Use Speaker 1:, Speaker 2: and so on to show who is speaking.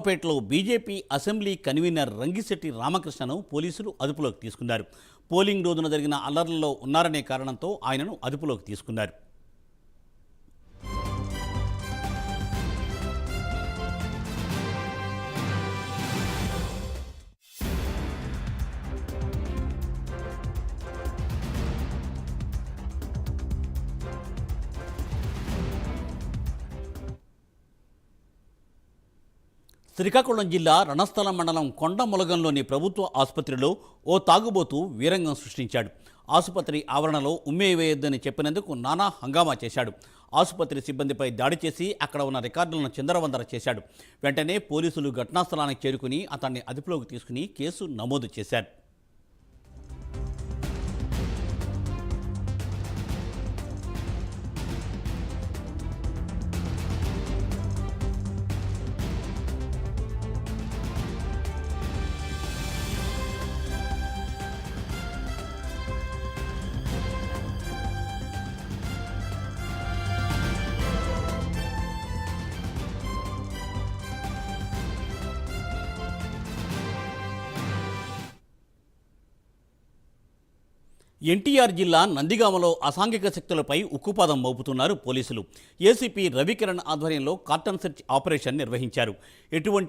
Speaker 1: పేటలో BJP assembly convener Rangisetti రామకృష్ణను పోలీసులు అదుపులోకి తీసుకున్నారు. పోలింగ్ రోజున జరిగిన అల్లర్లలో ఉన్నారనే కారణంతో ఆయనను అదుపులోకి తీసుకున్నారు. శ్రీకాకుళం జిల్లా రణస్థలం మండలం కొండములగంలోని ప్రభుత్వ ఆసుపత్రిలో ఓ తాగుబోతు వీరంగం సృష్టించాడు. ఆసుపత్రి ఆవరణలో ఉమ్మేయవేయొద్దని చెప్పినందుకు నానా హంగామా చేశాడు. ఆసుపత్రి సిబ్బందిపై దాడి చేసి అక్కడ ఉన్న రికార్డులను చిందరవందర చేశాడు. వెంటనే పోలీసులు ఘటనా స్థలానికి చేరుకుని అతన్ని అదుపులోకి తీసుకుని కేసు నమోదు చేశారు. ఎన్టీఆర్ జిల్లా నందిగామలో అసాంఘిక శక్తులపై ఉక్కుపాదం మోపుతున్నారు పోలీసులు. ఏసీపీ రవికిరణ్ ఆధ్వర్యంలో కార్టన్ సెర్చ్ ఆపరేషన్ నిర్వహించారు. ఎటువంటి